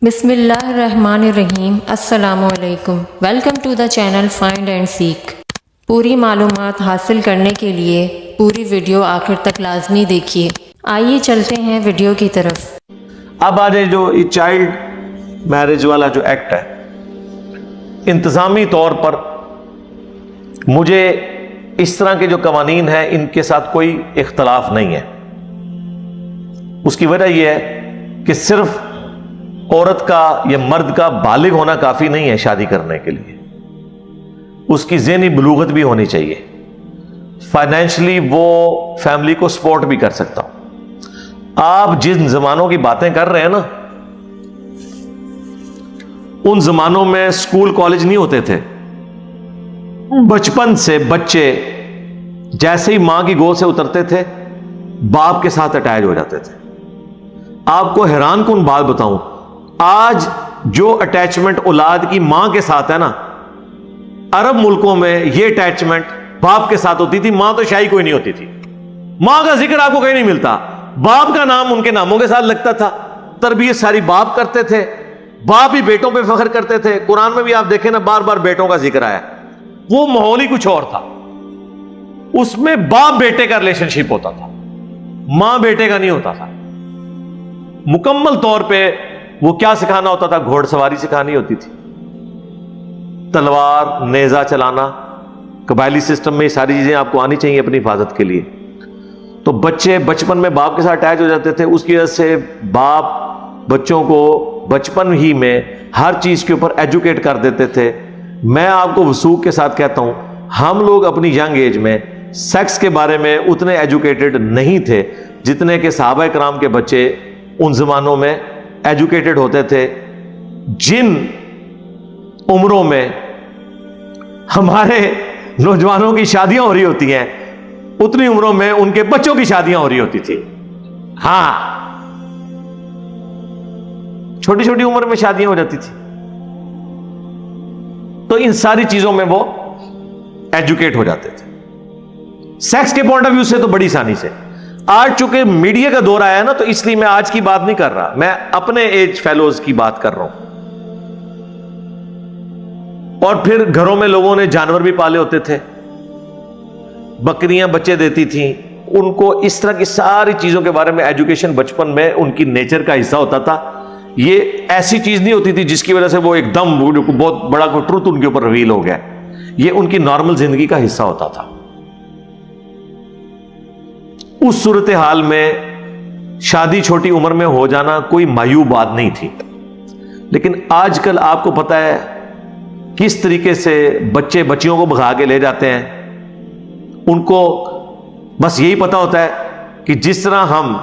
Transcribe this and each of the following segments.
بسم اللہ الرحمن الرحیم۔ السلام علیکم۔ Welcome to the channel find and seek. پوری معلومات حاصل کرنے کے لیے پوری ویڈیو آخر تک لازمی دیکھیے۔ آئیے چلتے ہیں ویڈیو کی طرف۔ اب آج جو یہ چائلڈ میرج والا جو ایکٹ ہے، انتظامی طور پر مجھے اس طرح کے جو قوانین ہیں ان کے ساتھ کوئی اختلاف نہیں ہے۔ اس کی وجہ یہ ہے کہ صرف عورت کا یا مرد کا بالغ ہونا کافی نہیں ہے شادی کرنے کے لیے، اس کی ذہنی بلوغت بھی ہونی چاہیے، فائنینشلی وہ فیملی کو سپورٹ بھی کر سکتا ہوں۔ آپ جن زمانوں کی باتیں کر رہے ہیں نا، ان زمانوں میں اسکول کالج نہیں ہوتے تھے۔ بچپن سے بچے جیسے ہی ماں کی گود سے اترتے تھے باپ کے ساتھ اٹیچ ہو جاتے تھے۔ آپ کو حیران کن بات بتاؤں، آج جو اٹیچمنٹ اولاد کی ماں کے ساتھ ہے نا، عرب ملکوں میں یہ اٹیچمنٹ باپ کے ساتھ ہوتی تھی۔ ماں تو شاید کوئی نہیں ہوتی تھی، ماں کا ذکر آپ کو کہیں نہیں ملتا، باپ کا نام ان کے ناموں کے ساتھ لگتا تھا، تربیت ساری باپ کرتے تھے، باپ ہی بیٹوں پہ فخر کرتے تھے۔ قرآن میں بھی آپ دیکھیں نا، بار بار بیٹوں کا ذکر آیا۔ وہ ماحول ہی کچھ اور تھا، اس میں باپ بیٹے کا ریلیشن شپ ہوتا تھا، ماں بیٹے کا نہیں ہوتا تھا۔ مکمل طور پہ وہ کیا سکھانا ہوتا تھا؟ گھوڑ سواری سکھانی ہوتی تھی، تلوار نیزہ چلانا۔ قبائلی سسٹم میں یہ ساری چیزیں آپ کو آنی چاہیے اپنی حفاظت کے لیے۔ تو بچے بچپن میں باپ کے ساتھ اٹیچ ہو جاتے تھے، اس کی وجہ سے باپ بچوں کو بچپن ہی میں ہر چیز کے اوپر ایجوکیٹ کر دیتے تھے۔ میں آپ کو وثوق کے ساتھ کہتا ہوں، ہم لوگ اپنی ینگ ایج میں سیکس کے بارے میں اتنے ایجوکیٹڈ نہیں تھے جتنے کہ صحابہ کرام کے بچے ان زمانوں میں ایجوکیٹڈ ہوتے تھے۔ جن عمروں میں ہمارے نوجوانوں کی شادیاں ہو رہی ہوتی ہیں، اتنی عمروں میں ان کے بچوں کی شادیاں ہو رہی ہوتی تھی۔ ہاں، چھوٹی چھوٹی عمر میں شادیاں ہو جاتی تھی۔ تو ان ساری چیزوں میں وہ ایجوکیٹ ہو جاتے تھے۔ سیکس کے پوائنٹ آف ویو سے تو بڑی آسانی سے۔ آج چونکہ میڈیا کا دور آیا نا، تو اس لیے میں آج کی بات نہیں کر رہا، میں اپنے ایج فیلوز کی بات کر رہا ہوں۔ اور پھر گھروں میں لوگوں نے جانور بھی پالے ہوتے تھے، بکریاں بچے دیتی تھیں، ان کو اس طرح کی ساری چیزوں کے بارے میں ایجوکیشن بچپن میں ان کی نیچر کا حصہ ہوتا تھا۔ یہ ایسی چیز نہیں ہوتی تھی جس کی وجہ سے وہ ایک دم بہت بڑا کوئی ٹروت ان کے اوپر ریویل ہو گیا۔ یہ ان کی نارمل زندگی کا حصہ ہوتا تھا۔ اس صورتحال میں شادی چھوٹی عمر میں ہو جانا کوئی معیوب بات نہیں تھی۔ لیکن آج کل آپ کو پتا ہے کس طریقے سے بچے بچیوں کو بھگا کے لے جاتے ہیں۔ ان کو بس یہی پتا ہوتا ہے کہ جس طرح ہم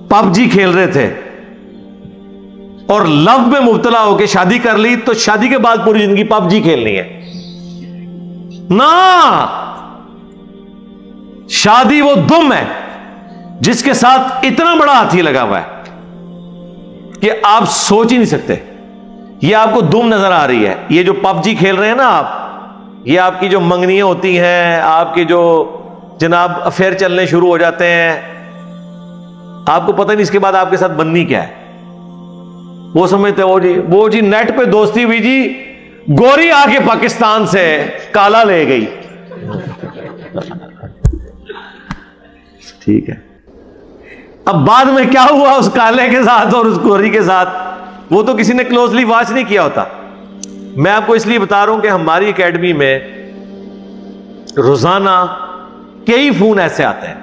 پب جی کھیل رہے تھے اور لو میں مبتلا ہو کے شادی کر لی، تو شادی کے بعد پوری زندگی پب جی کھیلنی ہے نا۔ شادی وہ دم ہے جس کے ساتھ اتنا بڑا ہاتھی لگا ہوا ہے کہ آپ سوچ ہی نہیں سکتے۔ یہ آپ کو دم نظر آ رہی ہے، یہ جو پب جی کھیل رہے ہیں نا آپ، یہ آپ کی جو منگنیاں ہوتی ہیں، آپ کے جو جناب افیئر چلنے شروع ہو جاتے ہیں، آپ کو پتہ نہیں اس کے بعد آپ کے ساتھ بننی کیا ہے۔ وہ سمجھتے ہیں وہ جی نیٹ پہ دوستی ہوئی جی، گوری آ کے پاکستان سے کالا لے گئی، ٹھیک ہے۔ اب بعد میں کیا ہوا اس کالے کے ساتھ اور اس گوری کے ساتھ، وہ تو کسی نے کلوزلی واچ نہیں کیا ہوتا۔ میں آپ کو اس لیے بتا رہا ہوں کہ ہماری اکیڈمی میں روزانہ کئی فون ایسے آتے ہیں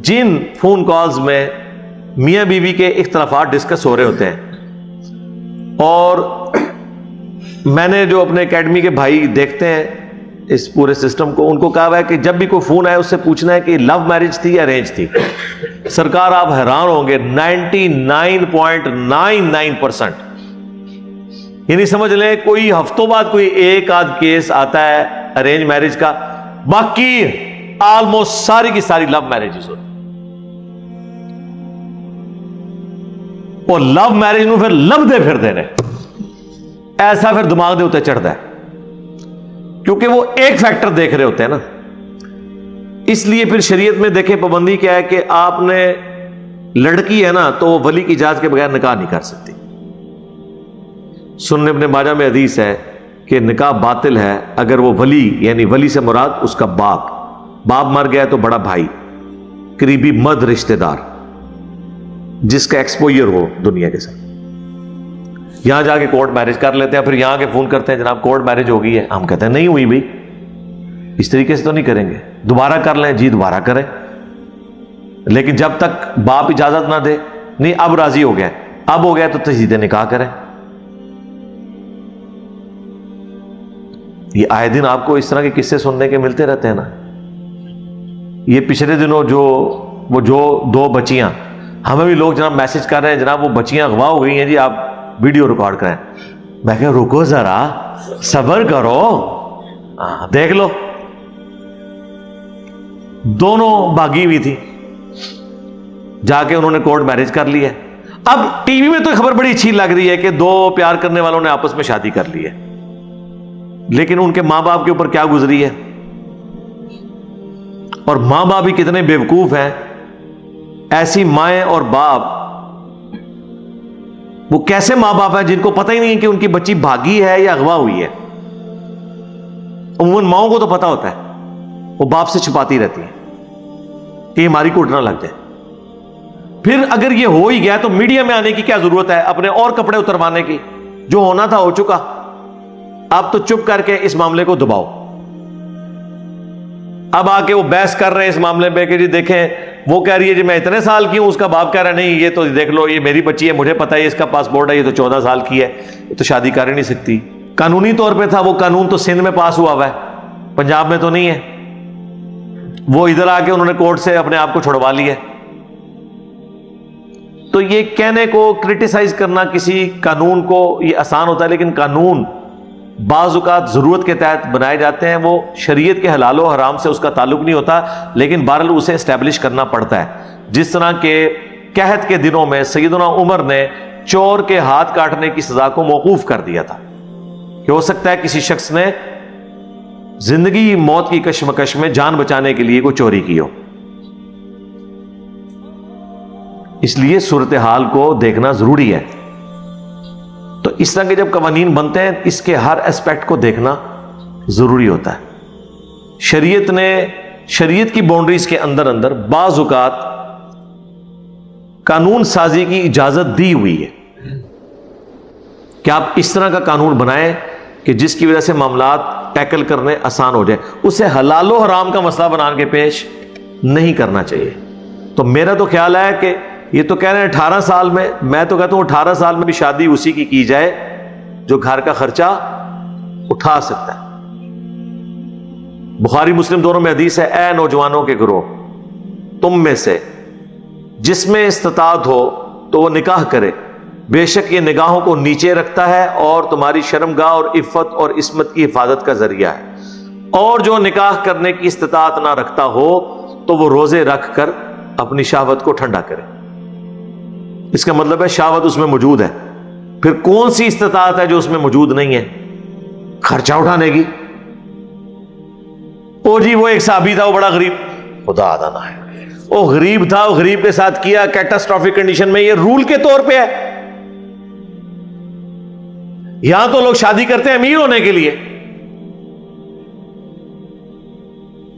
جن فون کالز میں میاں بیوی کے اختلافات ڈسکس ہو رہے ہوتے ہیں۔ اور میں نے جو اپنے اکیڈمی کے بھائی دیکھتے ہیں اس پورے سسٹم کو، ان کو کہا ہے کہ جب بھی کوئی فون آئے اس سے پوچھنا ہے کہ لو میرج تھی یا ارینج تھی۔ سرکار آپ حیران ہوں گے، 99.99%، یعنی سمجھ لیں کوئی ہفتوں بعد کوئی ایک آدھ کیس آتا ہے ارینج میرج کا، باقی آلموسٹ ساری کی ساری لو میرجز ہوتی۔ اور لو میرج نو پھر لبدے پھر دینے، ایسا پھر دماغ دے ہوتے چڑھتا ہے، کیونکہ وہ ایک فیکٹر دیکھ رہے ہوتے ہیں نا۔ اس لیے پھر شریعت میں دیکھیں پابندی کیا ہے کہ آپ نے لڑکی ہے نا تو وہ ولی کی اجازت کے بغیر نکاح نہیں کر سکتی. سنن ابن ماجہ میں حدیث ہے کہ نکاح باطل ہے اگر وہ ولی، یعنی ولی سے مراد اس کا باپ مر گیا تو بڑا بھائی، قریبی مد رشتہ دار جس کا ایکسپوئر ہو دنیا کے ساتھ. یہاں جا کے کورٹ میرج کر لیتے ہیں، پھر یہاں کے فون کرتے ہیں جناب کورٹ میرج ہو گئی ہے. ہم کہتے ہیں نہیں ہوئی بھائی، اس طریقے سے تو نہیں کریں گے. دوبارہ کر لیں، جی دوبارہ کریں، لیکن جب تک باپ اجازت نہ دے، نہیں اب راضی ہو گیا، اب ہو گیا تو تجدید نکاح کریں. یہ آئے دن آپ کو اس طرح کے قصے سننے کے ملتے رہتے ہیں نا. یہ پچھلے دنوں جو 2 بچیاں، ہمیں بھی لوگ جناب میسج کر رہے ہیں جناب وہ بچیاں اغوا ہو گئی ہیں جی، آپ ویڈیو ریکارڈ کریں. میں کہا رکو ذرا، صبر کرو، دیکھ لو. دونوں بھاگی ہوئی تھی، جا کے انہوں نے کورٹ میرج کر لی ہے. اب ٹی وی میں تو خبر بڑی اچھی لگ رہی ہے کہ 2 پیار کرنے والوں نے آپس میں شادی کر لی ہے، لیکن ان کے ماں باپ کے اوپر کیا گزری ہے. اور ماں باپ بھی کتنے بیوقوف ہیں. ایسی مائیں اور باپ، وہ کیسے ماں باپ ہیں جن کو پتہ ہی نہیں ہے کہ ان کی بچی بھاگی ہے یا اغوا ہوئی ہے. عموماً ماؤں کو تو پتہ ہوتا ہے، وہ باپ سے چھپاتی رہتی ہیں کہ ہماری کوٹ نہ لگ جائے. پھر اگر یہ ہو ہی گیا تو میڈیا میں آنے کی کیا ضرورت ہے، اپنے اور کپڑے اتروانے کی. جو ہونا تھا ہو چکا، اب تو چپ کر کے اس معاملے کو دباؤ. اب آ کے وہ بحث کر رہے ہیں اس معاملے پہ کہ جی دیکھیں وہ کہہ رہی ہے جی میں اتنے سال کی ہوں، اس کا باپ کہہ رہا ہے نہیں یہ تو دیکھ لو یہ میری بچی ہے، مجھے پتا ہے اس کا پاسپورٹ ہے، یہ تو 14 سال کی ہے، یہ تو شادی کر ہی نہیں سکتی. قانونی طور پہ تھا، وہ قانون تو سندھ میں پاس ہوا ہے، پنجاب میں تو نہیں ہے. وہ ادھر آ کے انہوں نے کورٹ سے اپنے آپ کو چھڑوا لیا. تو یہ کہنے کو، کرٹیسائز کرنا کسی قانون کو یہ آسان ہوتا ہے، لیکن قانون بعض اوقات ضرورت کے تحت بنائے جاتے ہیں. وہ شریعت کے حلال و حرام سے اس کا تعلق نہیں ہوتا، لیکن بہرحال اسے اسٹیبلش کرنا پڑتا ہے. جس طرح کہ قحط کے دنوں میں سیدنا عمر نے چور کے ہاتھ کاٹنے کی سزا کو موقوف کر دیا تھا کہ ہو سکتا ہے کسی شخص نے زندگی موت کی کشمکش میں جان بچانے کے لیے کوئی چوری کی ہو. اس لیے صورتحال کو دیکھنا ضروری ہے. تو اس طرح کے جب قوانین بنتے ہیں اس کے ہر اسپیکٹ کو دیکھنا ضروری ہوتا ہے. شریعت نے شریعت کی باؤنڈریز کے اندر بعض اوقات قانون سازی کی اجازت دی ہوئی ہے کہ آپ اس طرح کا قانون بنائیں کہ جس کی وجہ سے معاملات ٹیکل کرنے آسان ہو جائے. اسے حلال و حرام کا مسئلہ بنا کے پیش نہیں کرنا چاہیے. تو میرا تو خیال ہے کہ یہ تو کہہ رہے ہیں 18 سال میں تو کہتا ہوں 18 سال میں بھی شادی اسی کی جائے جو گھر کا خرچہ اٹھا سکتا ہے. بخاری مسلم دونوں میں حدیث ہے، اے نوجوانوں کے گروہ، تم میں سے جس میں استطاعت ہو تو وہ نکاح کرے، بے شک یہ نگاہوں کو نیچے رکھتا ہے اور تمہاری شرمگاہ اور عفت اور عصمت کی حفاظت کا ذریعہ ہے. اور جو نکاح کرنے کی استطاعت نہ رکھتا ہو تو وہ روزے رکھ کر اپنی شہوت کو ٹھنڈا کرے. اس کا مطلب ہے شہوت اس میں موجود ہے. پھر کون سی استطاعت ہے جو اس میں موجود نہیں ہے؟ خرچہ اٹھانے کی. او جی وہ ایک صحابی تھا، وہ بڑا غریب، خدا ادا نہ ہے، وہ غریب تھا، وہ غریب کے ساتھ کیا کیٹاسٹرافک کنڈیشن میں. یہ رول کے طور پہ ہے. یہاں تو لوگ شادی کرتے ہیں امیر ہونے کے لیے.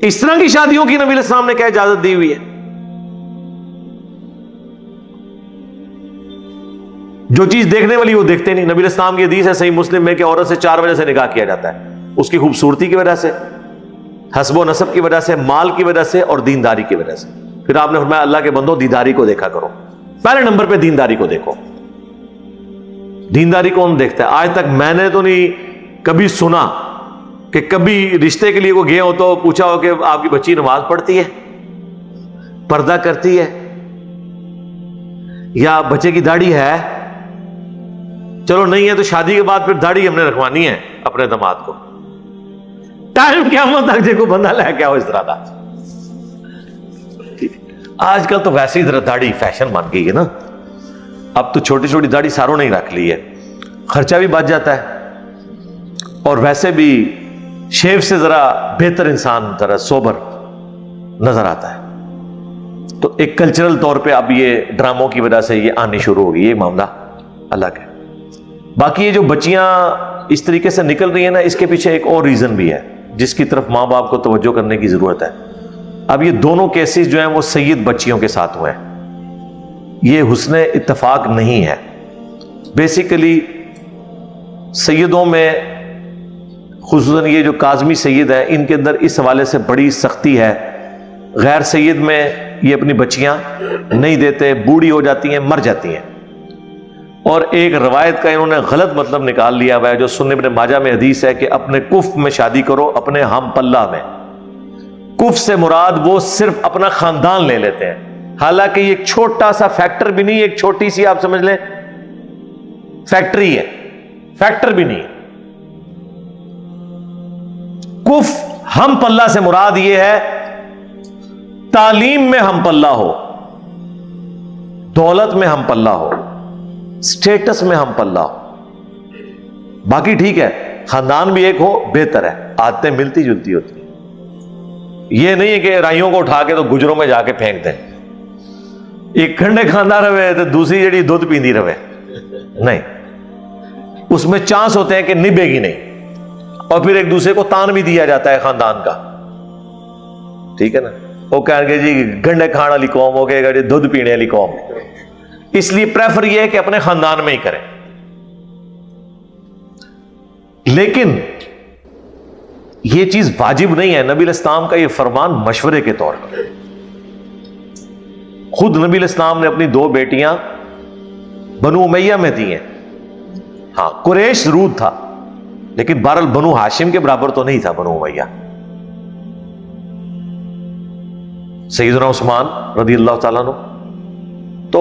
اس طرح کی شادیوں کی نبی علیہ السلام نے کیا اجازت دی ہوئی ہے؟ جو چیز دیکھنے والی وہ دیکھتے نہیں. نبی علیہ السلام کی حدیث ہے صحیح مسلم میں کہ عورت سے 4 وجہ سے نکاح کیا جاتا ہے، اس کی خوبصورتی کی وجہ سے، حسب و نسب کی وجہ سے، مال کی وجہ سے اور دینداری کی وجہ سے. پھر آپ نے فرمایا اللہ کے بندوں دینداری کو دیکھا کرو. پہلے نمبر پہ دینداری کو دیکھو. دینداری کون دیکھتا ہے؟ آج تک میں نے تو نہیں کبھی سنا کہ کبھی رشتے کے لیے وہ گئے ہو تو پوچھا ہو کہ آپ کی بچی نماز پڑھتی ہے، پردہ کرتی ہے، یا بچے کی داڑھی ہے. چلو نہیں ہے تو شادی کے بعد پھر داڑھی ہم نے رکھوانی ہے اپنے داماد کو. ٹائم قیامت تک جے کو بندہ لے کے آؤ اس طرح کا. آج کل تو ویسے ہی داڑھی فیشن بن گئی ہے نا. اب تو چھوٹی چھوٹی داڑھی ساروں نے ہی رکھ لی ہے، خرچہ بھی بچ جاتا ہے اور ویسے بھی شیو سے ذرا بہتر انسان ذرا سوبر نظر آتا ہے. تو ایک کلچرل طور پہ اب یہ ڈراموں کی وجہ سے یہ آنی شروع ہوگی، یہ معاملہ الگ ہے۔ باقی یہ جو بچیاں اس طریقے سے نکل رہی ہیں نا، اس کے پیچھے ایک اور ریزن بھی ہے جس کی طرف ماں باپ کو توجہ کرنے کی ضرورت ہے۔ اب یہ دونوں کیسز جو ہیں وہ سید بچیوں کے ساتھ ہوئے ہیں، یہ حسن اتفاق نہیں ہے۔ بیسیکلی سیدوں میں خصوصاً یہ جو کاظمی سید ہے، ان کے اندر اس حوالے سے بڑی سختی ہے۔ غیر سید میں یہ اپنی بچیاں نہیں دیتے، بوڑھی ہو جاتی ہیں، مر جاتی ہیں۔ اور ایک روایت کا انہوں نے غلط مطلب نکال لیا ہوا ہے جو سنن ابن ماجہ میں حدیث ہے کہ اپنے کف میں شادی کرو، اپنے ہم پلہ میں۔ کف سے مراد وہ صرف اپنا خاندان لے لیتے ہیں، حالانکہ یہ ایک چھوٹا سا فیکٹر بھی نہیں، ایک چھوٹی سی آپ سمجھ لیں فیکٹری ہے، فیکٹر بھی نہیں۔ کف ہم پلہ سے مراد یہ ہے تعلیم میں ہم پلہ ہو، دولت میں ہم پلہ ہو، سٹیٹس میں ہم پلہ ہو۔ باقی ٹھیک ہے، خاندان بھی ایک ہو بہتر ہے، عادتیں ملتی جلتی ہوتی ہیں۔ یہ نہیں ہے کہ رائیوں کو اٹھا کے تو گجروں میں جا کے پھینک دیں، ایک کھنڈے کھانا رہے تو دوسری جڑی دودھ پیندی رہے، نہیں، اس میں چانس ہوتے ہیں کہ نبھے گی نہیں، اور پھر ایک دوسرے کو تان بھی دیا جاتا ہے خاندان کا، ٹھیک ہے نا۔ وہ کہیں گے جی گنڈے کھان والی قوم ہو گئے گا جی دودھ پینے والی قوم، اس لیے پریفر یہ ہے کہ اپنے خاندان میں ہی کریں۔ لیکن یہ چیز واجب نہیں ہے، نبی الاسلام کا یہ فرمان مشورے کے طور پر۔ خود نبی الاسلام نے اپنی 2 بیٹیاں بنو امیہ میں دی ہیں، ہاں قریش ضرور تھا لیکن بہرحال بنو ہاشم کے برابر تو نہیں تھا بنو امیہ۔ سیدنا عثمان رضی اللہ تعالیٰ عنہ، تو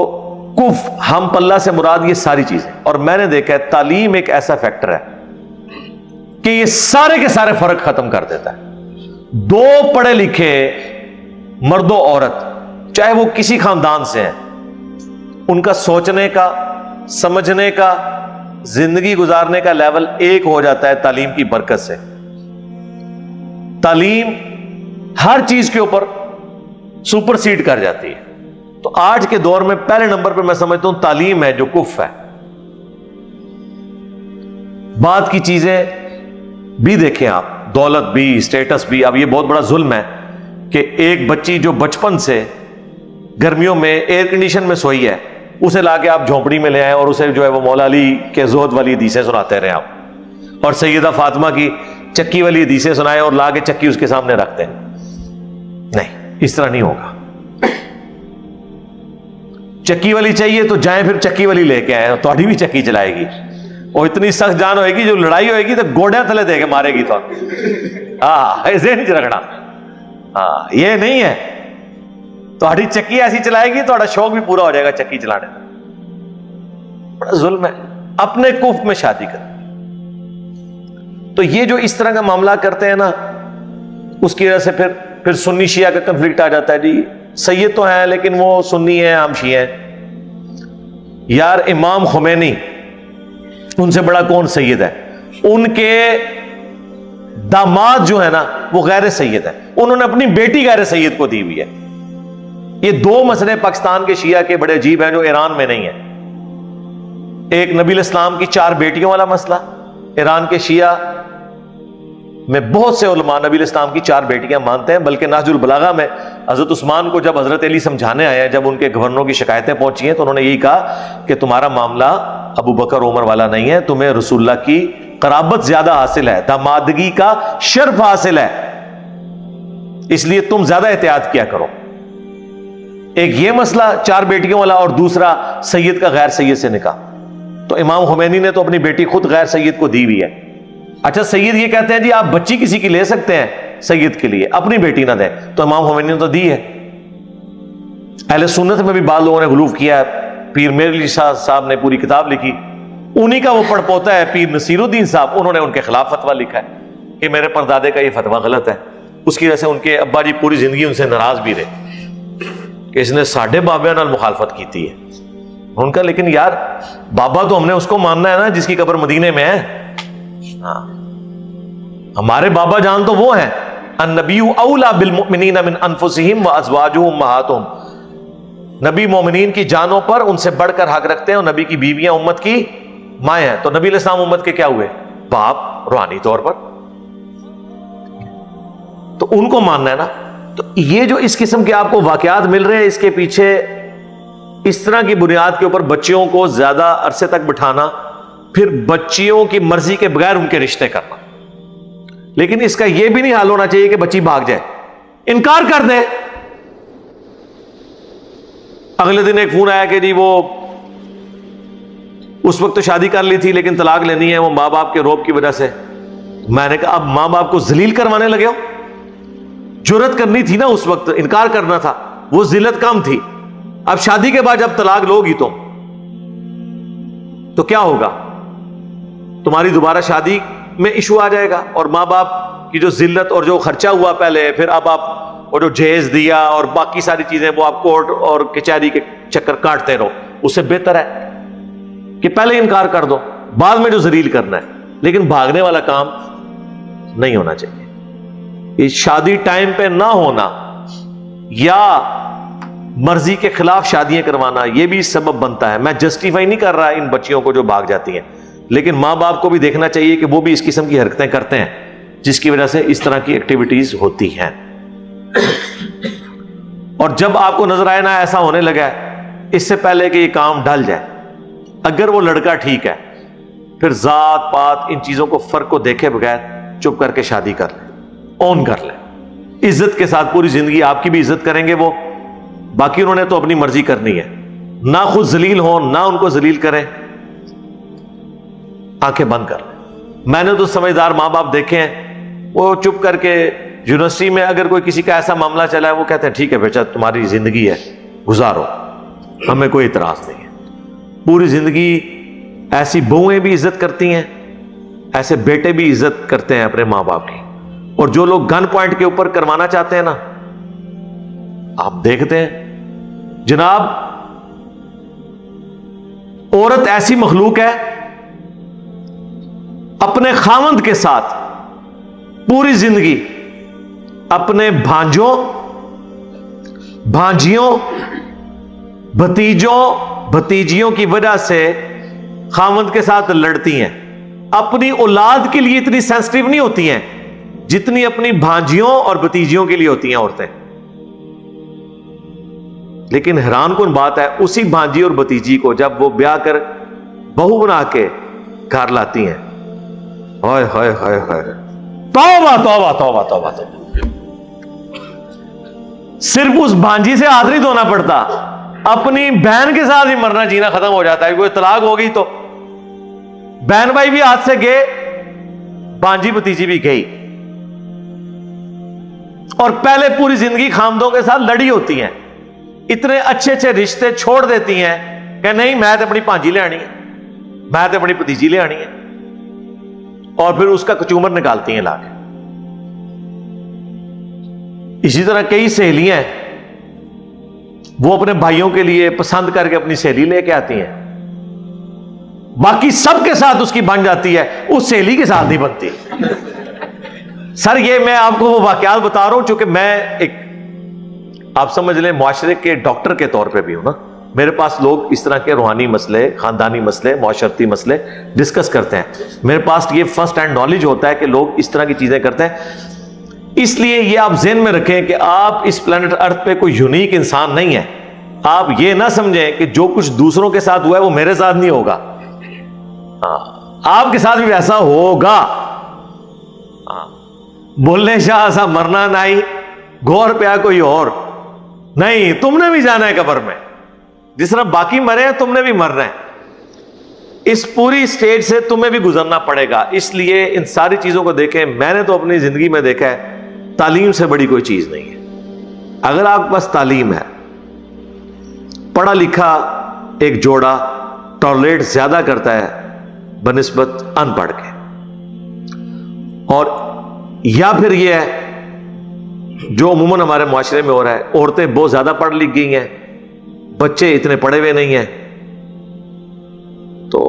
کف ہم پلہ سے مراد یہ ساری چیزیں۔ اور میں نے دیکھا ہے تعلیم ایک ایسا فیکٹر ہے کہ یہ سارے کے سارے فرق ختم کر دیتا ہے۔ 2 پڑھے لکھے مرد و عورت چاہے وہ کسی خاندان سے ہیں، ان کا سوچنے کا، سمجھنے کا، زندگی گزارنے کا لیول ایک ہو جاتا ہے تعلیم کی برکت سے۔ تعلیم ہر چیز کے اوپر سپر سیڈ کر جاتی ہے۔ تو آج کے دور میں پہلے نمبر پہ میں سمجھتا ہوں تعلیم ہے جو کف ہے۔ بعد کی چیزیں بھی دیکھیں آپ، دولت بھی، سٹیٹس بھی۔ اب یہ بہت بڑا ظلم ہے کہ ایک بچی جو بچپن سے گرمیوں میں ایئر کنڈیشن میں سوئی ہے، اسے لا کے آپ جھونپڑی میں لے آئیں اور اسے جو ہے وہ مولا علی کے زہد والی حدیثیں سناتے رہے آپ، اور سیدہ فاطمہ کی چکی والی حدیثیں سنائیں اور لا کے چکی اس کے سامنے رکھتے ہیں۔ نہیں، اس طرح نہیں ہوگا۔ چکی والی چاہیے تو جائیں پھر چکی والی لے کے آئیں، تھوڑی بھی چکی چلائے گی، اور اتنی سخت جان ہوئے گی جو لڑائی ہوئے گی تو گوڑیاں تلے دے کے مارے گی۔ تو ایسے نہیں رکھنا، یہ نہیں ہے، تھوڑی چکی ایسی چلائے گی تھوڑا شوق بھی پورا ہو جائے گا چکی چلانے کا۔ بڑا ظلم ہے، اپنے کف میں شادی کر۔ تو یہ جو اس طرح کا معاملہ کرتے ہیں نا، اس کی وجہ سے پھر سنی شیعہ کا کنفلکٹ آ جاتا ہے۔ جی سید تو ہیں لیکن وہ سنی ہیں، ہم شیعہ ہیں۔ یار امام خمینی، ان سے بڑا کون سید ہے؟ ان کے داماد جو ہے نا وہ غیر سید ہے، انہوں نے اپنی بیٹی غیر سید کو دی ہوئی ہے۔ یہ 2 مسئلے پاکستان کے شیعہ کے بڑے عجیب ہیں جو ایران میں نہیں ہیں۔ ایک نبی الاسلام کی 4 بیٹیوں والا مسئلہ، ایران کے شیعہ میں بہت سے علماء نبی الاسلام کی 4 بیٹیاں مانتے ہیں، بلکہ نہج البلاغہ میں حضرت عثمان کو جب حضرت علی سمجھانے آئے ہیں، جب ان کے گورنروں کی شکایتیں پہنچی ہیں، تو انہوں نے یہی کہا کہ تمہارا معاملہ ابو بکر عمر والا نہیں ہے، تمہیں رسول اللہ کی قرابت زیادہ حاصل ہے، دامادگی کا شرف حاصل ہے، اس لیے تم زیادہ احتیاط کیا کرو۔ ایک یہ مسئلہ 4 بیٹیوں والا، اور دوسرا سید کا غیر سید سے نکاح۔ تو امام خمینی نے تو اپنی بیٹی خود غیر سید کو دی ہوئی ہے۔ اچھا سید یہ کہتے ہیں جی آپ بچی کسی کی لے سکتے ہیں سید کے لیے، اپنی بیٹی نہ دیں، تو امام خمینی نے تو دی ہے۔ اہل سنت میں بھی بعض لوگوں نے غلوف کیا ہے، پیر میر علی شاہ صاحب نے پوری کتاب لکھی، انہی کا وہ پڑھ پوتا ہے پیر نصیر الدین صاحب، انہوں نے ان کے خلاف فتویٰ لکھا ہے کہ میرے پردادے کا یہ فتویٰ غلط ہے۔ اس کی وجہ سے ان کے ابا جی پوری زندگی ان سے ناراض بھی رہے کہ اس نے ساڈے بابے نال مخالفت کیتی ہے۔ ان کا لیکن یار بابا تو ہم نے اس کو ماننا ہے نا جس کی قبر مدینے میں ہے۔ ہاں ہمارے بابا جان تو وہ ہیں، النبی اولی بالمؤمنین من انفسہم وازواجہ امہاتہم، نبی مومنین کی جانوں پر ان سے بڑھ کر حق رکھتے ہیں، اور نبی کی بیویاں امت کی مائیں ہیں، تو نبی علیہ السلام امت کے کیا ہوئے؟ باپ، روحانی طور پر، تو ان کو ماننا ہے نا۔ تو یہ جو اس قسم کے آپ کو واقعات مل رہے ہیں، اس کے پیچھے اس طرح کی بنیاد کے اوپر بچیوں کو زیادہ عرصے تک بٹھانا، پھر بچیوں کی مرضی کے بغیر ان کے رشتے کرنا، لیکن اس کا یہ بھی نہیں حال ہونا چاہیے کہ بچی بھاگ جائے، انکار کر دے۔ اگلے دن ایک فون آیا کہ جی وہ اس وقت تو شادی کر لی تھی لیکن طلاق لینی ہے، وہ ماں باپ کے روب کی وجہ سے۔ میں نے کہا اب ماں باپ کو ذلیل کروانے لگے ہو؟ جرأت کرنی تھی نا اس وقت، انکار کرنا تھا، وہ ذلت کم تھی۔ اب شادی کے بعد جب طلاق لو گی تو کیا ہوگا؟ تمہاری دوبارہ شادی میں ایشو آ جائے گا، اور ماں باپ کی جو ذلت اور جو خرچہ ہوا پہلے، پھر اب آپ وہ جو جہیز دیا اور باقی ساری چیزیں وہ آپ کورٹ اور کچہری کے چکر کاٹتے رہو، اس سے بہتر ہے کہ پہلے انکار کر دو، بعد میں جو ذلیل کرنا ہے۔ لیکن بھاگنے والا کام نہیں ہونا چاہیے۔ یہ شادی ٹائم پہ نہ ہونا یا مرضی کے خلاف شادیاں کروانا، یہ بھی سبب بنتا ہے۔ میں جسٹیفائی نہیں کر رہا ان بچیوں کو جو بھاگ جاتی ہیں، لیکن ماں باپ کو بھی دیکھنا چاہیے کہ وہ بھی اس قسم کی حرکتیں کرتے ہیں جس کی وجہ سے اس طرح کی ایکٹیویٹیز ہوتی ہیں۔ اور جب آپ کو نظر آئے نا ایسا ہونے لگا ہے، اس سے پہلے کہ یہ کام ڈل جائے، اگر وہ لڑکا ٹھیک ہے، پھر ذات پات ان چیزوں کو فرق کو دیکھے بغیر چپ کر کے شادی کر لیں، اون کر لیں، عزت کے ساتھ پوری زندگی آپ کی بھی عزت کریں گے وہ، باقی انہوں نے تو اپنی مرضی کرنی ہے، نہ خود ذلیل ہوں نہ ان کو ذلیل کریں، آنکھیں بند کر لیں۔ میں نے تو سمجھدار ماں باپ دیکھے ہیں، وہ چپ کر کے یونیورسٹی میں اگر کوئی کسی کا ایسا معاملہ چلا ہے، وہ کہتے ہیں ٹھیک ہے بیٹا تمہاری زندگی ہے گزارو، ہمیں کوئی اعتراض نہیں ہے۔ پوری زندگی ایسی بہویں بھی عزت کرتی ہیں، ایسے بیٹے بھی عزت کرتے ہیں اپنے ماں باپ کی۔ اور جو لوگ گن پوائنٹ کے اوپر کروانا چاہتے ہیں نا، آپ دیکھتے ہیں جناب، عورت ایسی مخلوق ہے اپنے خاوند کے ساتھ پوری زندگی اپنے بھانجوں، بھانجیوں، بھتیجوں، بھتیجیوں کی وجہ سے خاوند کے ساتھ لڑتی ہیں۔ اپنی اولاد کے لیے اتنی سینسٹیو نہیں ہوتی ہیں جتنی اپنی بھانجیوں اور بھتیجیوں کے لیے ہوتی ہیں عورتیں۔ لیکن حیران کن بات ہے، اسی بھانجی اور بھتیجی کو جب وہ بیاہ کر بہو بنا کے گھر لاتی ہیں، ہائے ہائے ہائے ہائے، توبہ توبہ توبہ توبہ توبہ، صرف اس بھانجی سے ہاتھ نہیں دھونا پڑتا، اپنی بہن کے ساتھ ہی مرنا جینا ختم ہو جاتا ہے۔ کوئی طلاق ہو گئی تو بہن بھائی بھی ہاتھ سے گئے، بھانجی بھتیجی بھی گئی، اور پہلے پوری زندگی خامدوں کے ساتھ لڑی ہوتی ہیں، اتنے اچھے اچھے رشتے چھوڑ دیتی ہیں کہ نہیں میں تو اپنی بھانجی لے آنی ہے، میں تو اپنی بھتیجی لے آنی ہے، اور پھر اس کا کچومر نکالتی ہیں لا کے۔ اسی طرح کئی سہیلیاں ہیں، وہ اپنے بھائیوں کے لیے پسند کر کے اپنی سہیلی لے کے آتی ہیں، باقی سب کے ساتھ اس کی بن جاتی ہے، اس سہیلی کے ساتھ نہیں بنتی۔ سر یہ میں آپ کو وہ واقعات بتا رہا ہوں چونکہ میں ایک، آپ سمجھ لیں معاشرے کے ڈاکٹر کے طور پہ بھی ہوں نا، میرے پاس لوگ اس طرح کے روحانی مسئلے، خاندانی مسئلے، معاشرتی مسئلے ڈسکس کرتے ہیں، میرے پاس یہ فرسٹ ہینڈ نالج ہوتا ہے کہ لوگ اس طرح کی چیزیں کرتے ہیں۔ اس لیے یہ آپ ذہن میں رکھیں کہ آپ اس پلانٹ ارتھ پہ کوئی یونیک انسان نہیں ہے۔ آپ یہ نہ سمجھیں کہ جو کچھ دوسروں کے ساتھ ہوا ہے وہ میرے ساتھ نہیں ہوگا، آپ کے ساتھ بھی ایسا ہوگا۔ بولنے شاہ ایسا مرنا نہیں، گور پیا کوئی اور نہیں، تم نے بھی جانا ہے قبر میں، جس طرح باقی مرے ہیں تم نے بھی مرنا ہے، اس پوری سٹیج سے تمہیں بھی گزرنا پڑے گا۔ اس لیے ان ساری چیزوں کو دیکھیں، میں نے تو اپنی زندگی میں دیکھا ہے تعلیم سے بڑی کوئی چیز نہیں ہے۔ اگر آپ کے پاس تعلیم ہے، پڑھا لکھا ایک جوڑا ٹالریٹ زیادہ کرتا ہے بنسبت ان پڑھ کے، اور یا پھر یہ ہے جو عموماً ہمارے معاشرے میں ہو رہا ہے، عورتیں بہت زیادہ پڑھ لکھ گئی ہیں، بچے اتنے پڑھے ہوئے نہیں ہیں، تو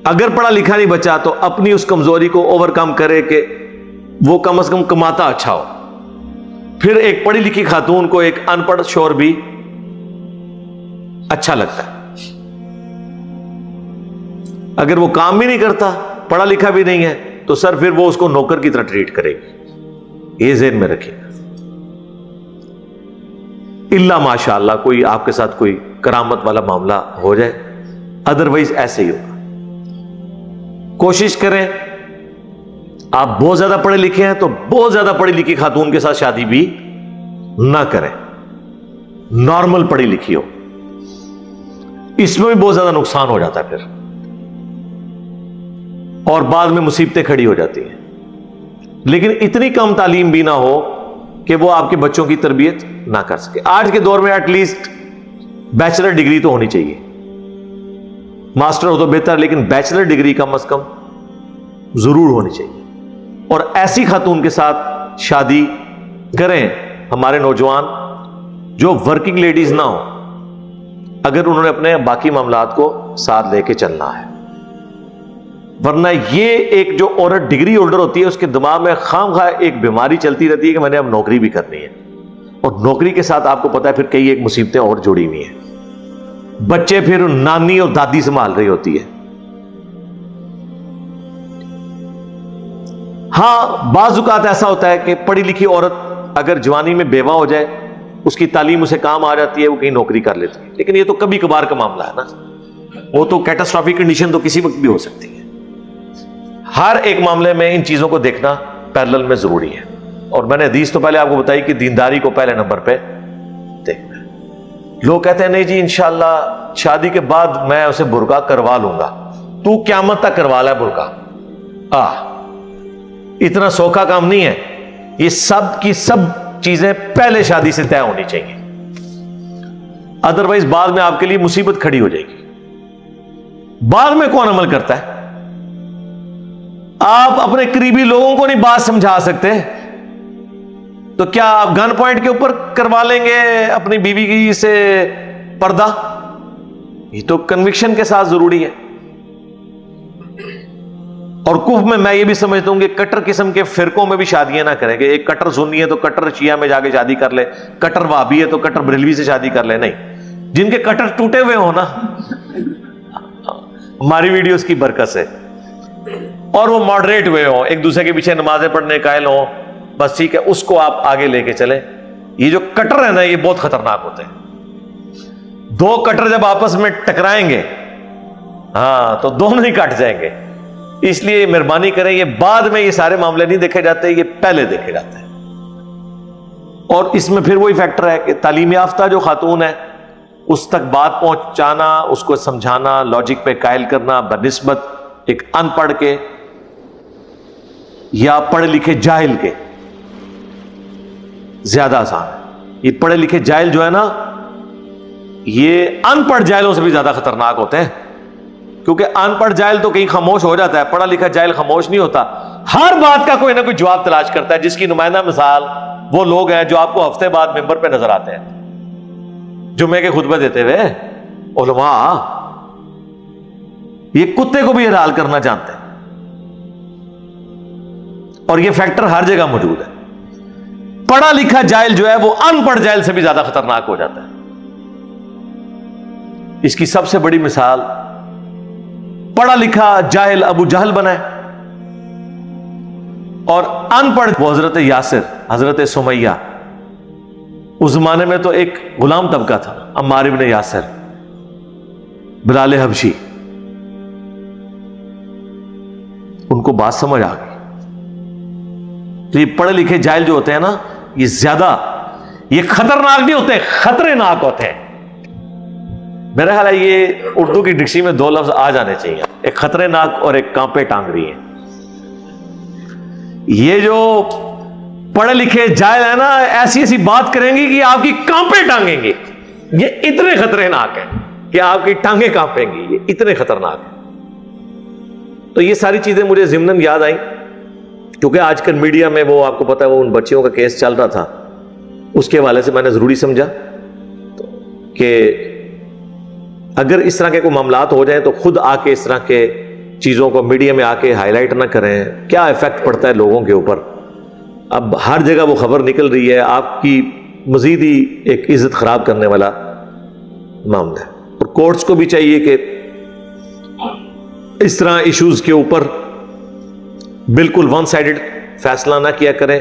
اگر پڑھا لکھا نہیں بچا تو اپنی اس کمزوری کو اوور کم کرے کہ وہ کم از کم کماتا اچھا ہو، پھر ایک پڑھی لکھی خاتون کو ایک ان پڑھ شوہر بھی اچھا لگتا ہے. اگر وہ کام بھی نہیں کرتا, پڑھا لکھا بھی نہیں ہے, تو سر پھر وہ اس کو نوکر کی طرح ٹریٹ کرے گی. یہ ذہن میں رکھیں. الا ماشاء اللہ کوئی آپ کے ساتھ کوئی کرامت والا معاملہ ہو جائے, ادروائز ایسے ہی ہوگا. کوشش کریں, آپ بہت زیادہ پڑھے لکھے ہیں تو بہت زیادہ پڑھی لکھی خاتون کے ساتھ شادی بھی نہ کریں, نارمل پڑھی لکھی ہو. اس میں بھی بہت زیادہ نقصان ہو جاتا ہے پھر, اور بعد میں مصیبتیں کھڑی ہو جاتی ہیں. لیکن اتنی کم تعلیم بھی نہ ہو کہ وہ آپ کے بچوں کی تربیت نہ کر سکے. آج کے دور میں ایٹ لیسٹ بیچلر ڈگری تو ہونی چاہیے, ماسٹر ہو تو بہتر, لیکن بیچلر ڈگری کم از کم ضرور ہونی چاہیے. اور ایسی خاتون کے ساتھ شادی کریں ہمارے نوجوان جو ورکنگ لیڈیز نہ ہوں, اگر انہوں نے اپنے باقی معاملات کو ساتھ لے کے چلنا ہے. ورنہ یہ ایک جو عورت ڈگری ہولڈر ہوتی ہے اس کے دماغ میں خام خواہ ایک بیماری چلتی رہتی ہے کہ میں نے اب نوکری بھی کرنی ہے, اور نوکری کے ساتھ آپ کو پتا ہے پھر کئی ایک مصیبتیں اور جڑی ہوئی ہیں. بچے پھر نانی اور دادی سنبھال رہی ہوتی ہے. ہاں بعض اوقات ایسا ہوتا ہے کہ پڑھی لکھی عورت اگر جوانی میں بیوہ ہو جائے, اس کی تعلیم اسے کام آ جاتی ہے, وہ کہیں نوکری کر لیتی ہے. لیکن یہ تو کبھی کبھار کا معاملہ ہے نا, وہ تو کیٹاسٹرافک کنڈیشن تو کسی وقت بھی ہو سکتی ہے. ہر ایک معاملے میں ان چیزوں کو دیکھنا پیرلل میں ضروری ہے. اور میں نے حدیث تو پہلے آپ کو بتائی کہ دینداری کو پہلے نمبر پہ دیکھنا ہے. لوگ کہتے ہیں نہیں جی انشاءاللہ شادی کے بعد میں اسے برقع کروا لوں گا. تو قیامت تک کروا لے برقع, اتنا سوکھا کام نہیں ہے. یہ سب کی سب چیزیں پہلے شادی سے طے ہونی چاہیے, ادروائز بعد میں آپ کے لیے مصیبت کھڑی ہو جائے گی. بعد میں کون عمل کرتا ہے؟ آپ اپنے قریبی لوگوں کو نہیں بات سمجھا سکتے, تو کیا آپ گن پوائنٹ کے اوپر کروا لیں گے اپنی بیوی کی سے پردہ؟ یہ تو کنوکشن کے ساتھ ضروری ہے. اور کفر میں میں یہ بھی سمجھتا ہوں کہ کٹر قسم کے فرقوں میں بھی شادیاں نہ کریں کہ ایک کٹر سنی ہے تو کٹر شیعہ میں جا کے شادی کر لے, کٹر وہابی ہے تو کٹر بریلوی سے شادی کر لے. نہیں, جن کے کٹر ٹوٹے ہوئے ہوں نا, ہماری ویڈیوز کی برکت سے, اور وہ ماڈریٹ ہوئے ہوں, ایک دوسرے کے پیچھے نمازیں پڑھنے قائل ہوں, بس ٹھیک ہے, اس کو آپ آگے لے کے چلیں. یہ جو کٹر ہے نا یہ بہت خطرناک ہوتے ہیں. دو کٹر جب آپس میں ٹکرائیں گے ہاں تو دونوں ہی کٹ جائیں گے. اس لیے مہربانی کریں, یہ بعد میں یہ سارے معاملے نہیں دیکھے جاتے, یہ پہلے دیکھے جاتے ہیں. اور اس میں پھر وہی فیکٹر ہے کہ تعلیم یافتہ جو خاتون ہے اس تک بات پہنچانا, اس کو سمجھانا, لاجک پہ قائل کرنا بنسبت ایک ان پڑھ کے یا پڑھے لکھے جاہل کے زیادہ آسان ہے. یہ پڑھے لکھے جاہل جو ہے نا یہ ان پڑھ جاہلوں سے بھی زیادہ خطرناک ہوتے ہیں, کیونکہ ان پڑھ جاہل تو کہیں خاموش ہو جاتا ہے, پڑھا لکھا جاہل خاموش نہیں ہوتا, ہر بات کا کوئی نہ کوئی جواب تلاش کرتا ہے. جس کی نمائندہ مثال وہ لوگ ہیں جو آپ کو ہفتے بعد ممبر پہ نظر آتے ہیں جمعے کے خطبے دیتے ہوئے, علماء. یہ کتے کو بھی حلال کرنا جانتے ہیں, اور یہ فیکٹر ہر جگہ موجود ہے. پڑھا لکھا جاہل جو ہے وہ ان پڑھ جاہل سے بھی زیادہ خطرناک ہو جاتا ہے. اس کی سب سے بڑی مثال پڑھا لکھا جاہل ابو جہل بنا ہے, اور ان پڑھ وہ حضرت یاسر, حضرت سمیہ. اس زمانے میں تو ایک غلام طبقہ تھا, عمار ابن یاسر, بلال حبشی. ان کو بات سمجھ آ گئی. تو یہ پڑھے لکھے جاہل جو ہوتے ہیں نا یہ زیادہ, یہ خطرناک نہیں ہوتے, خطرے ناک ہوتے ہیں. میرا خیال ہے یہ اردو کی ڈکشنری میں دو لفظ آ جانے چاہیے, ایک خطرے ناک اور ایک کانپے ٹانگڑی ہے. یہ جو پڑھے لکھے جاہل ہے نا ایسی ایسی بات کریں گی کہ آپ کی کانپے ٹانگیں گے. یہ اتنے خطرے ناک ہے کہ آپ کی ٹانگیں کانپیں گی, یہ اتنے خطرناک ہے. تو یہ ساری چیزیں مجھے ضمناً یاد آئیں کیونکہ آج کل میڈیا میں وہ آپ کو پتا ہے وہ ان بچیوں کا کیس چل رہا تھا, اس کے حوالے سے میں نے ضروری سمجھا کہ اگر اس طرح کے کوئی معاملات ہو جائیں تو خود آ کے اس طرح کے چیزوں کو میڈیا میں آ کے ہائی لائٹ نہ کریں. کیا ایفیکٹ پڑتا ہے لوگوں کے اوپر. اب ہر جگہ وہ خبر نکل رہی ہے, آپ کی مزید ہی ایک عزت خراب کرنے والا معاملہ ہے. اور کورٹس کو بھی چاہیے کہ اس طرح ایشوز کے اوپر بالکل ون سائیڈڈ فیصلہ نہ کیا کریں،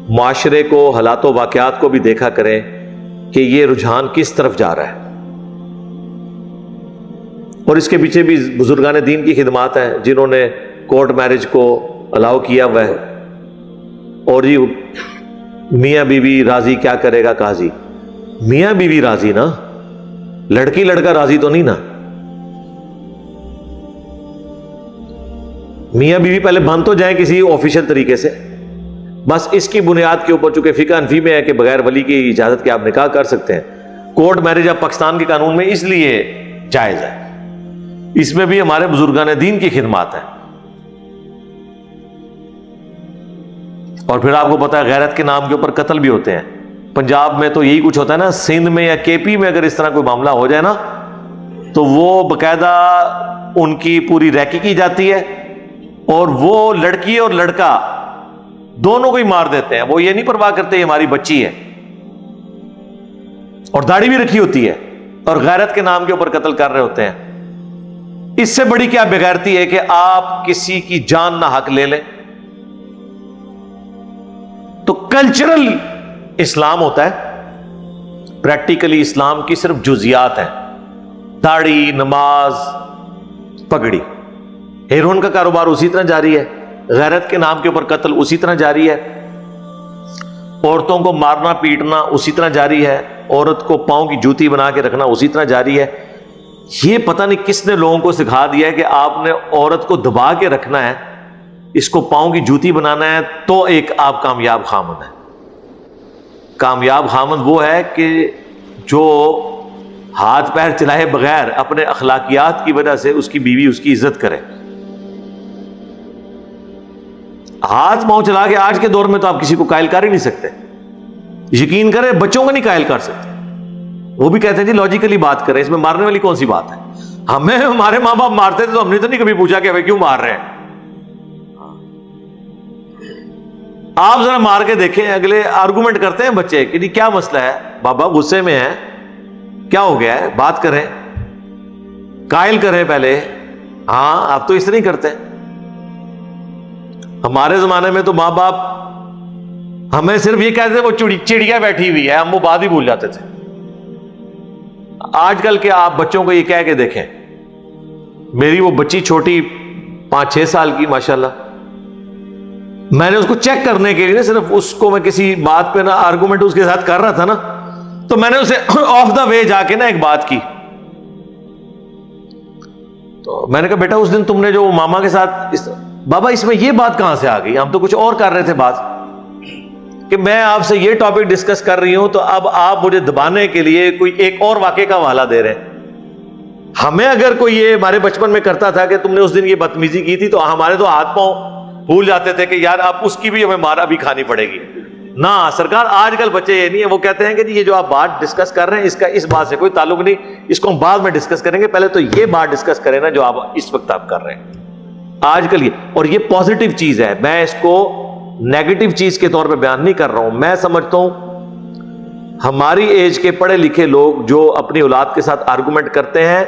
معاشرے کو، حالات و واقعات کو بھی دیکھا کریں کہ یہ رجحان کس طرف جا رہا ہے. اور اس کے پیچھے بھی بزرگان دین کی خدمات ہیں جنہوں نے کورٹ میرج کو الاؤ کیا ہوا ہے. اور یہ میاں بیوی راضی کیا کرے گا قاضی؟ میاں بیوی راضی نا، لڑکی لڑکا راضی تو نہیں نا. میاں بیوی پہلے بن تو جائیں کسی آفیشیل طریقے سے، بس اس کی بنیاد کے اوپر، چونکہ فقہ حنفی میں ہے کہ بغیر ولی کی اجازت کے آپ نکاح کر سکتے ہیں. کورٹ میرج اب پاکستان کے قانون میں اس لیے جائز ہے، اس میں بھی ہمارے بزرگان دین کی خدمات ہیں. اور پھر آپ کو پتا ہے غیرت کے نام کے اوپر قتل بھی ہوتے ہیں. پنجاب میں تو یہی کچھ ہوتا ہے نا، سندھ میں یا کے پی میں اگر اس طرح کوئی معاملہ ہو جائے نا تو وہ باقاعدہ ان کی پوری ریکی کی جاتی ہے اور وہ لڑکی اور لڑکا دونوں کو ہی مار دیتے ہیں. وہ یہ نہیں پرواہ کرتے یہ ہماری بچی ہے، اور داڑھی بھی رکھی ہوتی ہے اور غیرت کے نام کے اوپر قتل کر رہے ہوتے ہیں. اس سے بڑی کیا بغیرتی ہے کہ آپ کسی کی جان نہ حق لے لیں. تو کلچرل اسلام ہوتا ہے، پریکٹیکلی اسلام کی صرف جزیات ہیں، داڑھی، نماز، پگڑی. ہیروئن کا کاروبار اسی طرح جاری ہے، غیرت کے نام کے اوپر قتل اسی طرح جاری ہے، عورتوں کو مارنا پیٹنا اسی طرح جاری ہے، عورت کو پاؤں کی جوتی بنا کے رکھنا اسی طرح جاری ہے. یہ پتہ نہیں کس نے لوگوں کو سکھا دیا ہے کہ آپ نے عورت کو دبا کے رکھنا ہے، اس کو پاؤں کی جوتی بنانا ہے تو ایک آپ کامیاب خامند ہے. کامیاب خامند وہ ہے کہ جو ہاتھ پیر چلائے بغیر اپنے اخلاقیات کی وجہ سے اس کی بیوی اس کی عزت کرے. ہاتھ پاؤں چلا کے آج کے دور میں تو آپ کسی کو قائل کر ہی نہیں سکتے. یقین کریں بچوں کو نہیں قائل کر سکتے. وہ بھی کہتے ہیں جی لاجیکلی بات کریں، اس میں مارنے والی کون سی بات ہے؟ ہمیں ہمارے ماں باپ مارتے تھے تو ہم نے تو نہیں کبھی پوچھا کہ ہمیں کیوں مار رہے ہیں. آپ ذرا مار کے دیکھیں، اگلے آرگومنٹ کرتے ہیں بچے کہ جی کیا مسئلہ ہے بابا، غصے میں ہے، کیا ہو گیا ہے، بات کریں، قائل کریں پہلے. ہاں آپ تو اس طرح ہی کرتے ہیں. ہمارے زمانے میں تو ماں باپ ہمیں صرف یہ کہتے تھے وہ چڑیا بیٹھی ہوئی ہے، ہم وہ بات ہی بھول جاتے تھے. آج کل کے آپ بچوں کو یہ کہہ کے دیکھیں، میری وہ بچی چھوٹی 5-6 سال کی ماشاءاللہ، میں نے اس کو چیک کرنے کے لیے صرف اس کو میں کسی بات پہ نا آرگومنٹ اس کے ساتھ کر رہا تھا نا، تو میں نے اسے آف دا وے جا کے نا ایک بات کی. تو میں نے کہا بیٹا اس دن تم نے جو ماما کے ساتھ بابا اس میں یہ بات کہاں سے آ گئی؟ ہم تو کچھ اور کر رہے تھے بات، کہ میں آپ سے یہ ٹاپک ڈسکس کر رہی ہوں تو اب آپ مجھے دبانے کے لیے کوئی ایک اور واقعے کا حوالہ دے رہے ہیں. ہمیں اگر کوئی یہ ہمارے بچپن میں کرتا تھا کہ تم نے اس دن یہ بدتمیزی کی تھی، تو ہمارے تو ہاتھ پاؤں بھول جاتے تھے کہ یار اب اس کی بھی ہمیں مارا بھی کھانی پڑے گی. نہ سرکار، آج کل بچے یہ نہیں ہے، وہ کہتے ہیں کہ جی یہ جو آپ بات ڈسکس کر رہے ہیں اس کا اس بات سے کوئی تعلق نہیں، اس کو ہم بعد میں ڈسکس کریں گے، پہلے تو یہ بات ڈسکس کریں نا جو آپ اس وقت آپ کر رہے ہیں. آج کل یہ، اور یہ پازیٹیو چیز ہے، میں اس کو نیگیٹو چیز کے طور پہ بیان نہیں کر رہا ہوں. میں سمجھتا ہوں ہماری ایج کے پڑھے لکھے لوگ جو اپنی اولاد کے ساتھ آرگومنٹ کرتے ہیں،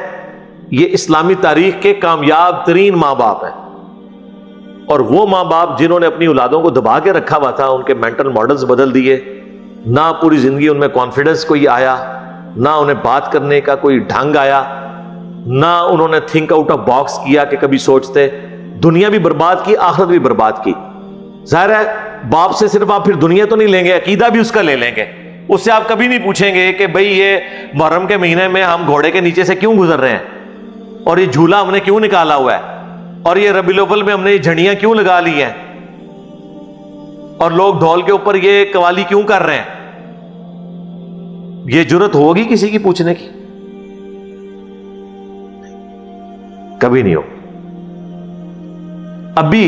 یہ اسلامی تاریخ کے کامیاب ترین ماں باپ ہیں. اور وہ ماں باپ جنہوں نے اپنی اولادوں کو دبا کے رکھا ہوا تھا، ان کے مینٹل ماڈلز بدل دیے، نہ پوری زندگی ان میں کانفیڈنس کوئی آیا، نہ انہیں بات کرنے کا کوئی ڈھنگ آیا، نہ انہوں نے تھنک آؤٹ آف باکس کیا کہ کبھی سوچتے. دنیا بھی برباد کی، آخرت بھی برباد کی. ظاہر ہے باپ سے صرف آپ پھر دنیا تو نہیں لیں گے، عقیدہ بھی اس کا لے لیں گے. اس سے آپ کبھی نہیں پوچھیں گے کہ بھئی یہ محرم کے مہینے میں ہم گھوڑے کے نیچے سے کیوں گزر رہے ہیں، اور یہ جھولا ہم نے کیوں نکالا ہوا ہے، اور یہ ربیع الاول میں ہم نے یہ جھنڈیاں کیوں لگا لی ہیں، اور لوگ ڈھول کے اوپر یہ قوالی کیوں کر رہے ہیں. یہ جرت ہوگی کسی کی پوچھنے کی؟ کبھی نہیں ہو. ابھی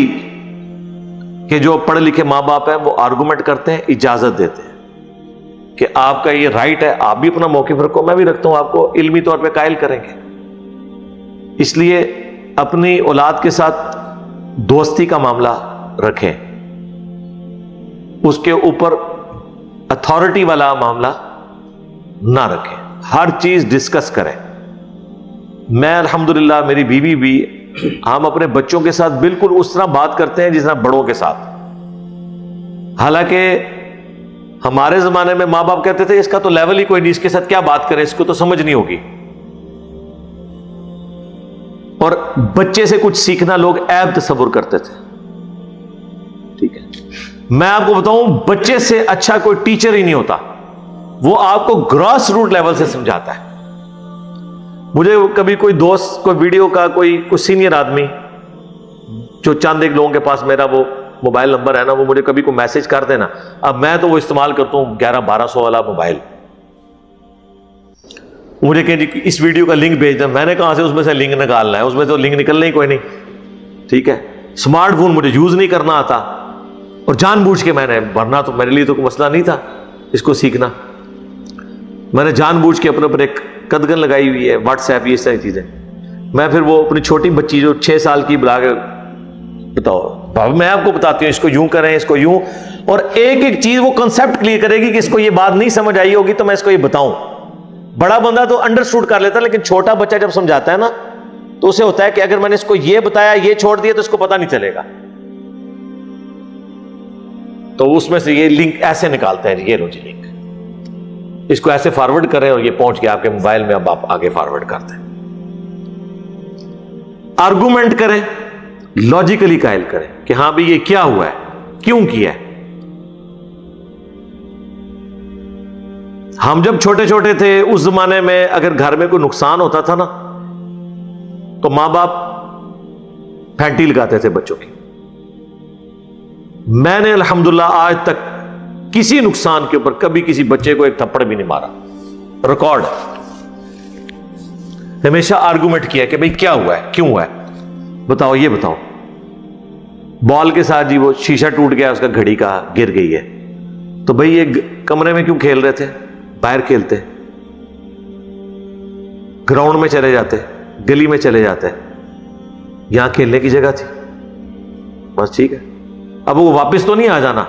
کہ جو پڑھے لکھے ماں باپ ہیں وہ آرگومنٹ کرتے ہیں، اجازت دیتے ہیں کہ آپ کا یہ رائٹ ہے، آپ بھی اپنا موقف رکھو، میں بھی رکھتا ہوں، آپ کو علمی طور پہ قائل کریں گے. اس لیے اپنی اولاد کے ساتھ دوستی کا معاملہ رکھیں، اس کے اوپر اتھارٹی والا معاملہ نہ رکھیں، ہر چیز ڈسکس کریں. میں الحمدللہ میری بیوی بھی ہم اپنے بچوں کے ساتھ بالکل اس طرح بات کرتے ہیں جس طرح بڑوں کے ساتھ. حالانکہ ہمارے زمانے میں ماں باپ کہتے تھے اس کا تو لیول ہی کوئی نہیں, اس کے ساتھ کیا بات کریں, اس کو تو سمجھ نہیں ہوگی. اور بچے سے کچھ سیکھنا لوگ عیب تصور کرتے تھے. ٹھیک ہے, میں آپ کو بتاؤں بچے سے اچھا کوئی ٹیچر ہی نہیں ہوتا. وہ آپ کو گراس روٹ لیول سے سمجھاتا ہے. مجھے کبھی کوئی دوست کوئی ویڈیو کا کوئی سینئر آدمی جو چند ایک لوگوں کے پاس میرا وہ موبائل نمبر ہے نا, وہ مجھے کبھی کوئی میسج کر دینا. اب میں تو وہ استعمال کرتا ہوں 1100-1200 والا موبائل. مجھے کہ اس ویڈیو کا لنک بھیج دیں. میں نے کہاں سے اس میں سے لنک نکالنا ہے, اس میں تو لنک نکلنا ہی کوئی نہیں. ٹھیک ہے, اسمارٹ فون مجھے یوز نہیں کرنا آتا, اور جان بوجھ کے میں نے, ورنہ تو میرے لیے تو کوئی مسئلہ نہیں تھا اس کو سیکھنا. میں نے جان بوجھ کے اپنے اوپر ایک قدغن لگائی ہوئی ہے, واٹس ایپ, یہ ساری چیزیں. میں پھر وہ اپنی چھوٹی بچی جو 6 سال کی بلا کے بتاؤ بابا میں آپ کو بتاتی ہوں اس کو یوں کریں, اس کو یوں, اور ایک ایک چیز وہ کنسپٹ کلیئر کرے گی کہ اس کو یہ بات نہیں سمجھ آئی ہوگی تو میں اس کو یہ بتاؤں. بڑا بندہ تو انڈرسٹوڈ کر لیتا, لیکن چھوٹا بچہ جب سمجھاتا ہے نا تو اسے ہوتا ہے کہ اگر میں نے اس کو یہ بتایا یہ چھوڑ دیا تو اس کو پتہ نہیں چلے گا. تو اس میں سے یہ لنک ایسے نکالتے ہیں, یہ لو جی لنک, اس کو ایسے فارورڈ کریں اور یہ پہنچ گیا آپ کے موبائل میں, اب آپ آگے فارورڈ کرتے ہیں. آرگومنٹ کریں, لاجیکلی قائل کریں کہ ہاں بھی یہ کیا ہوا ہے, کیوں کیا ہے. ہم جب چھوٹے چھوٹے تھے اس زمانے میں اگر گھر میں کوئی نقصان ہوتا تھا نا تو ماں باپ پھینٹی لگاتے تھے بچوں کی. میں نے الحمدللہ آج تک کسی نقصان کے اوپر کبھی کسی بچے کو ایک تھپڑ بھی نہیں مارا, ریکارڈ. ہمیشہ آرگومنٹ کیا کہ بھئی کیا ہوا ہے, کیوں ہوا ہے, بتاؤ, یہ بتاؤ. بال کے ساتھ جی وہ شیشہ ٹوٹ گیا اس کا, گھڑی کا گر گئی ہے, تو بھئی یہ کمرے میں کیوں کھیل رہے تھے, باہر کھیلتے, گراؤنڈ میں چلے جاتے, گلی میں چلے جاتے, یہاں کھیلنے کی جگہ تھی بس. ٹھیک ہے, اب وہ واپس تو نہیں آ جانا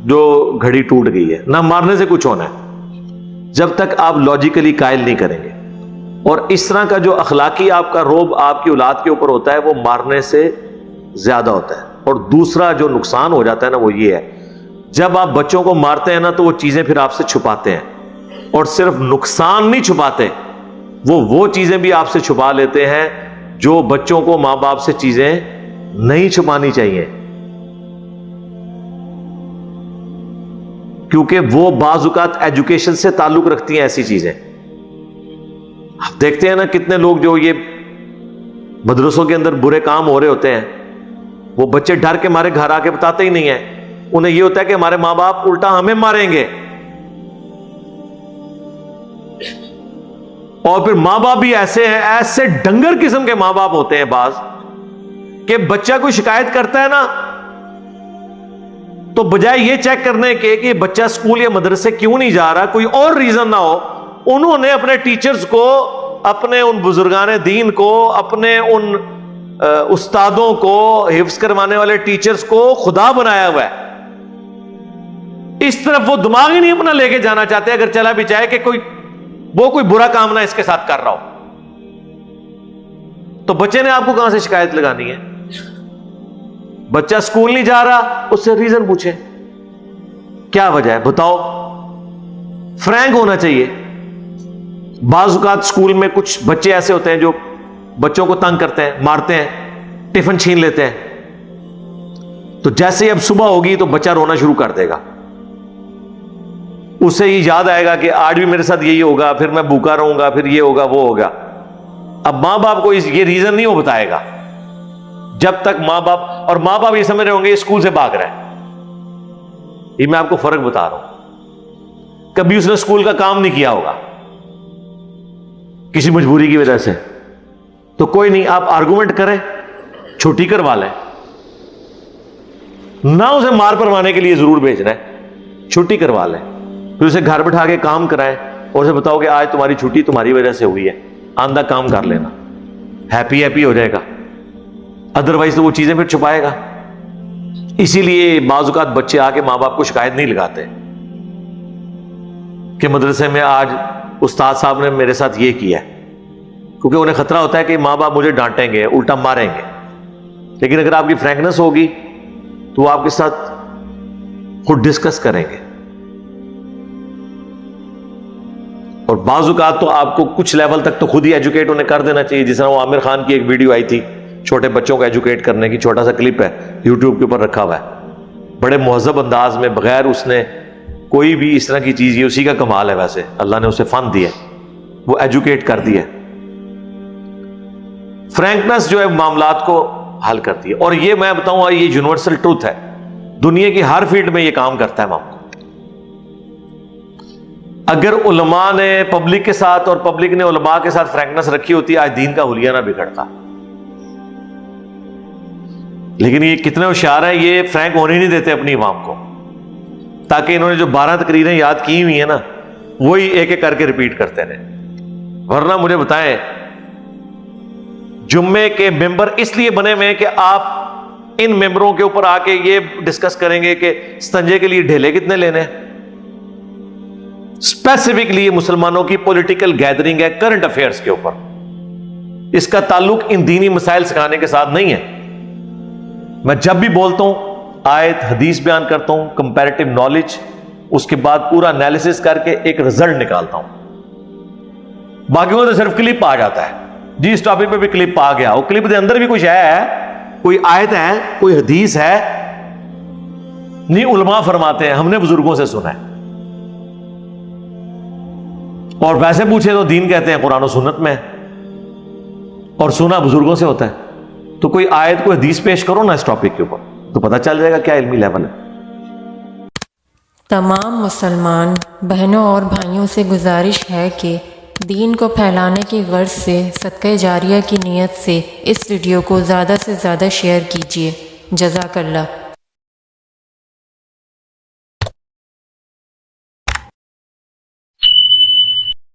جو گھڑی ٹوٹ گئی ہے, نہ مارنے سے کچھ ہونا ہے جب تک آپ لاجیکلی قائل نہیں کریں گے. اور اس طرح کا جو اخلاقی آپ کا روب آپ کی اولاد کے اوپر ہوتا ہے وہ مارنے سے زیادہ ہوتا ہے. اور دوسرا جو نقصان ہو جاتا ہے نا وہ یہ ہے, جب آپ بچوں کو مارتے ہیں نا تو وہ چیزیں پھر آپ سے چھپاتے ہیں, اور صرف نقصان نہیں چھپاتے, وہ چیزیں بھی آپ سے چھپا لیتے ہیں جو بچوں کو ماں باپ سے چیزیں نہیں چھپانی چاہیے, کیونکہ وہ بعض اوقات ایجوکیشن سے تعلق رکھتی ہیں ایسی چیزیں. آپ دیکھتے ہیں نا کتنے لوگ جو یہ مدرسوں کے اندر برے کام ہو رہے ہوتے ہیں, وہ بچے ڈر کے مارے گھر آ کے بتاتے ہی نہیں ہیں. انہیں یہ ہوتا ہے کہ ہمارے ماں باپ الٹا ہمیں ماریں گے, اور پھر ماں باپ بھی ایسے ہیں, ایسے ڈنگر قسم کے ماں باپ ہوتے ہیں بعض, کہ بچہ کوئی شکایت کرتا ہے نا تو بجائے یہ چیک کرنے کے کہ بچہ اسکول یا مدرسے کیوں نہیں جا رہا, کوئی اور ریزن نہ ہو, انہوں نے اپنے ٹیچرز کو, اپنے ان بزرگان دین کو, اپنے ان استادوں کو, حفظ کروانے والے ٹیچرز کو خدا بنایا ہوا ہے. اس طرف وہ دماغ ہی نہیں اپنا لے کے جانا چاہتے اگر چلا بھی چاہے کہ کوئی برا کام نہ اس کے ساتھ کر رہا ہو. تو بچے نے آپ کو کہاں سے شکایت لگانی ہے؟ بچہ اسکول نہیں جا رہا, اس سے ریزن پوچھے, کیا وجہ ہے بتاؤ. فرینک ہونا چاہیے. بعض اوقات اسکول میں کچھ بچے ایسے ہوتے ہیں جو بچوں کو تنگ کرتے ہیں, مارتے ہیں, ٹفن چھین لیتے ہیں. تو جیسے ہی اب صبح ہوگی تو بچہ رونا شروع کر دے گا, اسے یہ یاد آئے گا کہ آج بھی میرے ساتھ یہی ہوگا, پھر میں بھوکا رہوں گا, پھر یہ ہوگا وہ ہوگا. اب ماں باپ کو یہ ریزن نہیں وہ بتائے گا جب تک ماں باپ یہ سمجھ رہے ہوں گے یہ اسکول سے بھاگ رہا ہے. یہ میں آپ کو فرق بتا رہا ہوں. کبھی اس نے اسکول کا کام نہیں کیا ہوگا کسی مجبوری کی وجہ سے, تو کوئی نہیں, آپ آرگومنٹ کریں, چھٹی کروا لیں, نہ اسے مار پروانے کے لیے ضرور بھیجنا ہے, چھٹی کروا لیں, پھر اسے گھر بٹھا کے کام کرائیں اور اسے بتاؤ کہ آج تمہاری چھٹی تمہاری وجہ سے ہوئی ہے, آندہ کام کر لینا, ہیپی ہو جائے گا. ادروائز تو وہ چیزیں پھر چھپائے گا. اسی لیے بعض اوقات بچے آ کے ماں باپ کو شکایت نہیں لگاتے کہ مدرسے میں آج استاد صاحب نے میرے ساتھ یہ کیا ہے. کیونکہ انہیں خطرہ ہوتا ہے کہ ماں باپ مجھے ڈانٹیں گے، الٹا ماریں گے. لیکن اگر آپ کی فرینکنس ہوگی تو وہ آپ کے ساتھ خود ڈسکس کریں گے. اور بعض اوقات تو آپ کو کچھ لیول تک تو خود ہی ایجوکیٹ انہیں کر دینا چاہیے. جس طرح وہ عامر خان کی ایک ویڈیو آئی تھی چھوٹے بچوں کو ایجوکیٹ کرنے کی، چھوٹا سا کلپ ہے یوٹیوب کے اوپر رکھا ہوا ہے، بڑے مہذب انداز میں، بغیر اس نے کوئی بھی اس طرح کی چیز، یہ اسی کا کمال ہے. ویسے اللہ نے اسے فن دیا، وہ ایجوکیٹ کر دیا. فرینکنس جو ہے معاملات کو حل کرتی ہے. اور یہ میں بتاؤں یہ یونیورسل ٹروتھ ہے، دنیا کی ہر فیلڈ میں یہ کام کرتا ہے معاملہ. اگر علماء نے پبلک کے ساتھ اور پبلک نے علماء کے ساتھ فرینکنس رکھی ہوتی، آج دین کا حلیہ نہ بگڑتا. لیکن یہ کتنے ہوشیار ہیں، یہ فرینک ہونے نہیں دیتے اپنی عوام کو، تاکہ انہوں نے جو 12 تقریریں یاد کی ہوئی ہیں نا، وہی ایک ایک کر کے ریپیٹ کرتے رہے. ورنہ مجھے بتائیں، جمعے کے ممبر اس لیے بنے ہوئے ہیں کہ آپ ان ممبروں کے اوپر آ کے یہ ڈسکس کریں گے کہ ستنجے کے لیے ڈھیلے کتنے لینے. اسپیسیفکلی مسلمانوں کی پولیٹیکل گیدرنگ ہے کرنٹ افیئرز کے اوپر. اس کا تعلق ان دینی مسائل سکھانے کے ساتھ نہیں ہے. میں جب بھی بولتا ہوں آیت حدیث بیان کرتا ہوں، کمپیریٹو نالج، اس کے بعد پورا انالیسس کر کے ایک رزلٹ نکالتا ہوں. باقیوں تو صرف کلپ آ جاتا ہے، جی اس ٹاپک پہ بھی کلپ آ گیا، وہ کلپ دے اندر بھی کچھ ہے، کوئی آیت ہے، کوئی حدیث ہے نہیں. علماء فرماتے ہیں، ہم نے بزرگوں سے سنا ہے. اور ویسے پوچھے تو دین کہتے ہیں قرآن و سنت میں، اور سنا بزرگوں سے ہوتا ہے. تو کوئی آیت، کوئی حدیث پیش کرو نا اس ٹاپک کے اوپر، تو پتہ چل جائے گا کیا علمی لیول ہے. تمام مسلمان بہنوں اور بھائیوں سے گزارش ہے کہ دین کو پھیلانے کی غرض سے صدقہ جاریہ کی نیت سے اس ویڈیو کو زیادہ سے زیادہ شیئر کیجیے. جزاک اللہ.